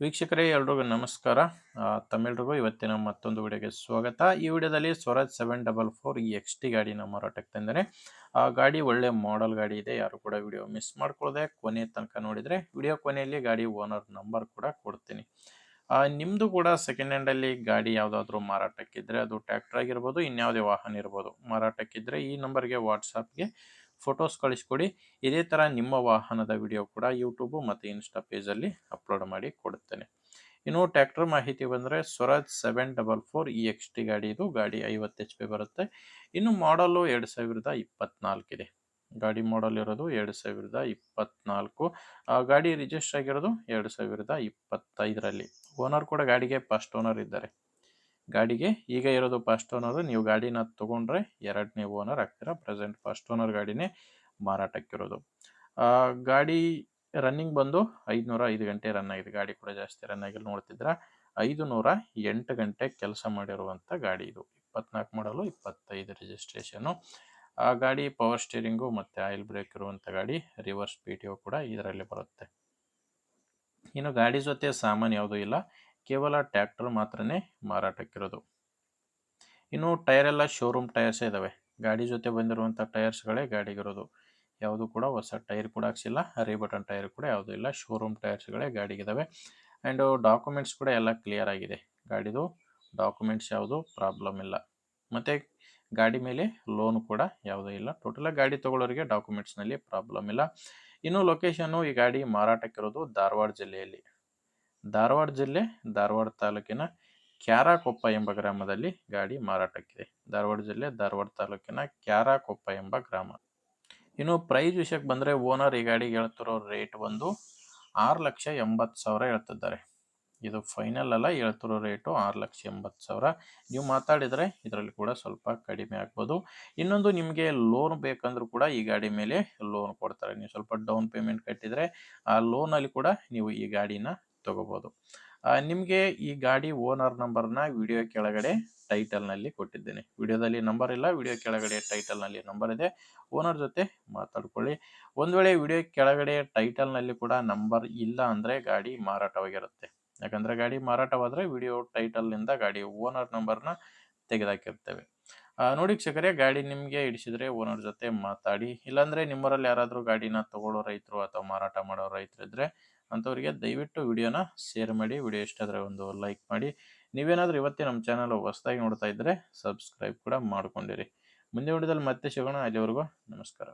ವೀಕ್ಷಕರೇ ಎಲ್ರಿಗೂ ನಮಸ್ಕಾರ. ತಮ್ಮೆಲ್ರಿಗೂ ಇವತ್ತಿನ ಮತ್ತೊಂದು ವಿಡಿಯೋಗೆ ಸ್ವಾಗತ. ಈ ವಿಡಿಯೋದಲ್ಲಿ ಸ್ವರಾಜ್ 744 ಈ ಎಕ್ಸ್ ಟಿ ಗಾಡಿನ ಮಾರಾಟಕ್ಕೆ ತಂದರೆ ಆ ಗಾಡಿ ಒಳ್ಳೆ ಮಾಡೆಲ್ ಗಾಡಿ ಇದೆ. ಯಾರು ಕೂಡ ವಿಡಿಯೋ ಮಿಸ್ ಮಾಡ್ಕೊಳ್ಳದೆ ಕೊನೆ ತನಕ ನೋಡಿದರೆ ವಿಡಿಯೋ ಕೊನೆಯಲ್ಲಿ ಗಾಡಿ ಓನರ್ ನಂಬರ್ ಕೂಡ ಕೊಡ್ತೀನಿ. ನಿಮ್ಮದು ಕೂಡ ಸೆಕೆಂಡ್ ಹ್ಯಾಂಡಲ್ಲಿ ಗಾಡಿ ಯಾವುದಾದ್ರೂ ಮಾರಾಟಕ್ಕಿದ್ರೆ ಅದು ಟ್ರ್ಯಾಕ್ಟರ್ ಆಗಿರ್ಬೋದು, ಇನ್ಯಾವುದೇ ವಾಹನ ಇರ್ಬೋದು, ಮಾರಾಟಕ್ಕಿದ್ರೆ ಈ ನಂಬರ್ಗೆ ವಾಟ್ಸಪ್ಗೆ ಫೋಟೋಸ್ ಕಳಿಸ್ಕೊಡಿ. ಇದೇ ಥರ ನಿಮ್ಮ ವಾಹನದ ವಿಡಿಯೋ ಕೂಡ ಯೂಟ್ಯೂಬ್ ಮತ್ತು ಇನ್ಸ್ಟಾ ಪೇಜಲ್ಲಿ ಅಪ್ಲೋಡ್ ಮಾಡಿ ಕೊಡುತ್ತೇನೆ. ಇನ್ನು ಟ್ರ್ಯಾಕ್ಟರ್ ಮಾಹಿತಿ ಬಂದರೆ ಸ್ವರಾಜ್ 744 ಈ ಎಕ್ಸ್ ಟಿ ಗಾಡಿ ಇದು. ಗಾಡಿ 50 HP ಬರುತ್ತೆ. ಇನ್ನು ಮಾಡಲು 2024 ಇದೆ. ಗಾಡಿ ಮಾಡಲ್ ಇರೋದು 2024. ಗಾಡಿ ರಿಜಿಸ್ಟರ್ ಆಗಿರೋದು 2025ರಲ್ಲಿ. ಓನರ್ ಕೂಡ ಗಾಡಿಗೆ ಫಸ್ಟ್ ಓನರ್ ಇದ್ದಾರೆ. ಗಾಡಿಗೆ ಈಗ ಇರೋದು ಫಸ್ಟ್ ಓನರು. ನೀವು ಗಾಡಿನ ತೊಗೊಂಡ್ರೆ ಎರಡನೇ ಓನರ್ ಆಗ್ತೀರಾ. ಪ್ರೆಸೆಂಟ್ ಫಸ್ಟ್ ಓನರ್ ಗಾಡಿನೇ ಮಾರಾಟಕ್ಕಿರೋದು. ಗಾಡಿ ರನ್ನಿಂಗ್ ಬಂದು 505 ಗಂಟೆ ರನ್ ಆಗಿದೆ. ಗಾಡಿ ಕೂಡ ಜಾಸ್ತಿ ರನ್ ಆಗಿಲ್ಲ. ನೋಡ್ತಿದ್ರೆ 508 ಗಂಟೆ ಕೆಲಸ ಮಾಡಿರುವಂಥ ಗಾಡಿ ಇದು. 24 ಮಾಡಲು 25 ರಿಜಿಸ್ಟ್ರೇಷನು. ಗಾಡಿ ಪವರ್ ಸ್ಟೀರಿಂಗು ಮತ್ತು ಆಯಿಲ್ ಬ್ರೇಕ್ ಇರುವಂಥ ಗಾಡಿ. ರಿವರ್ಸ್ ಪಿ ಟಿ ಒ ಕೂಡ ಇದರಲ್ಲಿ ಬರುತ್ತೆ. ಇನ್ನು ಗಾಡಿ ಜೊತೆ ಸಾಮಾನು ಯಾವುದೂ ಇಲ್ಲ, ಕೇವಲ ಟ್ರ್ಯಾಕ್ಟರ್ ಮಾತ್ರನೇ ಮಾರಾಟಕ್ಕಿರೋದು. ಇನ್ನು ಟೈರ್ ಎಲ್ಲ ಶೋರೂಮ್ ಟೈರ್ಸೇ ಇದ್ದಾವೆ. ಗಾಡಿ ಜೊತೆ ಬಂದಿರುವಂಥ ಟೈರ್ಸ್ಗಳೇ ಗಾಡಿಗಿರೋದು. ಯಾವುದು ಕೂಡ ಹೊಸ ಟೈರ್ ಕೂಡ ಹಾಕ್ಸಿಲ್ಲ, ರೀಬಟನ್ ಟೈರ್ ಕೂಡ ಯಾವುದೂ ಇಲ್ಲ. ಶೋರೂಮ್ ಟೈರ್ಸ್ಗಳೇ ಗಾಡಿಗಿದ್ದಾವೆ. ಆ್ಯಂಡ್ ಡಾಕ್ಯುಮೆಂಟ್ಸ್ ಕೂಡ ಎಲ್ಲ ಕ್ಲಿಯರ್ ಆಗಿದೆ. ಗಾಡಿದು ಡಾಕ್ಯುಮೆಂಟ್ಸ್ ಯಾವುದು ಪ್ರಾಬ್ಲಮ್ ಇಲ್ಲ. ಮತ್ತು ಗಾಡಿ ಮೇಲೆ ಲೋನ್ ಕೂಡ ಯಾವುದೂ ಇಲ್ಲ. ಟೋಟಲಾಗಿ ಗಾಡಿ ತೊಗೊಳ್ಳೋರಿಗೆ ಡಾಕ್ಯುಮೆಂಟ್ಸ್ನಲ್ಲಿ ಪ್ರಾಬ್ಲಮ್ ಇಲ್ಲ. ಇನ್ನು ಲೊಕೇಶನ್ನು ಈ ಗಾಡಿ ಮಾರಾಟಕ್ಕಿರೋದು ಧಾರವಾಡ ಜಿಲ್ಲೆಯಲ್ಲಿ. ಧಾರವಾಡ ಜಿಲ್ಲೆ, ಧಾರವಾಡ ತಾಲೂಕಿನ ಕ್ಯಾರಾಕೊಪ್ಪ ಎಂಬ ಗ್ರಾಮದಲ್ಲಿ ಗಾಡಿ ಮಾರಾಟಕ್ಕಿದೆ. ಧಾರವಾಡ ಜಿಲ್ಲೆ, ಧಾರವಾಡ ತಾಲೂಕಿನ ಕ್ಯಾರಾಕೊಪ್ಪ ಎಂಬ ಗ್ರಾಮ. ಇನ್ನು ಪ್ರೈಸ್ ವಿಷಯಕ್ಕೆ ಬಂದರೆ ಓನರ್ ಈ ಗಾಡಿಗೆ ಹೇಳ್ತಿರೋ ರೇಟ್ ಬಂದು 6,80,000 ಹೇಳ್ತಿದ್ದಾರೆ. ಇದು ಫೈನಲ್ ಅಲ್ಲ, ಹೇಳ್ತಿರೋ ರೇಟು 6,80,000. ನೀವು ಮಾತಾಡಿದರೆ ಇದರಲ್ಲಿ ಕೂಡ ಸ್ವಲ್ಪ ಕಡಿಮೆ ಆಗ್ಬೋದು. ಇನ್ನೊಂದು, ನಿಮಗೆ ಲೋನ್ ಬೇಕಂದ್ರೂ ಕೂಡ ಈ ಗಾಡಿ ಮೇಲೆ ಲೋನ್ ಕೊಡ್ತಾರೆ. ನೀವು ಸ್ವಲ್ಪ ಡೌನ್ ಪೇಮೆಂಟ್ ಕಟ್ಟಿದರೆ ಆ ಲೋನಲ್ಲಿ ಕೂಡ ನೀವು ಈ ಗಾಡಿನ ತಗೋಬೋದು. ನಿಮಗೆ ಈ ಗಾಡಿ ಓನರ್ ನಂಬರ್ನ ವಿಡಿಯೋ ಕೆಳಗಡೆ ಟೈಟಲ್ನಲ್ಲಿ ಕೊಟ್ಟಿದ್ದೇನೆ. ವಿಡಿಯೋದಲ್ಲಿ ನಂಬರ್ ಇಲ್ಲ, ವಿಡಿಯೋ ಕೆಳಗಡೆ ಟೈಟಲ್ನಲ್ಲಿ ನಂಬರ್ ಇದೆ. ಓನರ್ ಜೊತೆ ಮಾತಾಡ್ಕೊಳ್ಳಿ. ಒಂದು ವೇಳೆ ವಿಡಿಯೋ ಕೆಳಗಡೆ ಟೈಟಲ್ನಲ್ಲಿ ಕೂಡ ನಂಬರ್ ಇಲ್ಲ ಅಂದರೆ ಗಾಡಿ ಮಾರಾಟವಾಗಿರುತ್ತೆ. ಯಾಕಂದರೆ ಗಾಡಿ ಮಾರಾಟವಾದರೆ ವಿಡಿಯೋ ಟೈಟಲ್ನಿಂದ ಗಾಡಿ ಓನರ್ ನಂಬರ್ನ ತೆಗೆದಾಕಿರ್ತೇವೆ. ನೋಡಿ ವೀಕ್ಷಕರೇ, ಗಾಡಿ ನಿಮಗೆ ಹಿಡಿಸಿದರೆ ಓನರ್ ಜೊತೆ ಮಾತಾಡಿ. ಇಲ್ಲಾಂದರೆ ನಿಮ್ಮರಲ್ಲಿ ಯಾರಾದರೂ ಗಾಡಿನ ತಗೊಳ್ಳೋ ರೈತರು ಅಥವಾ ಮಾರಾಟ ಮಾಡೋ ರೈತರು ಇದ್ದರೆ ಅಂಥವರಿಗೆ ದಯವಿಟ್ಟು ವಿಡಿಯೋನ ಶೇರ್ ಮಾಡಿ. ವಿಡಿಯೋ ಇಷ್ಟ ಆದರೆ ಒಂದು ಲೈಕ್ ಮಾಡಿ. ನೀವೇನಾದರೂ ಇವತ್ತೇ ನಮ್ಮ ಚಾನಲ್ ಹೊಸದಾಗಿ ನೋಡ್ತಾ ಇದ್ದರೆ ಸಬ್ಸ್ಕ್ರೈಬ್ ಕೂಡ ಮಾಡ್ಕೊಂಡಿರಿ. ಮುಂದೆ ವಿಡಿಯೋದಲ್ಲಿ ಮತ್ತೆ ಸಿಗೋಣ. ಅಲ್ಲಿವರೆಗೂ ನಮಸ್ಕಾರ.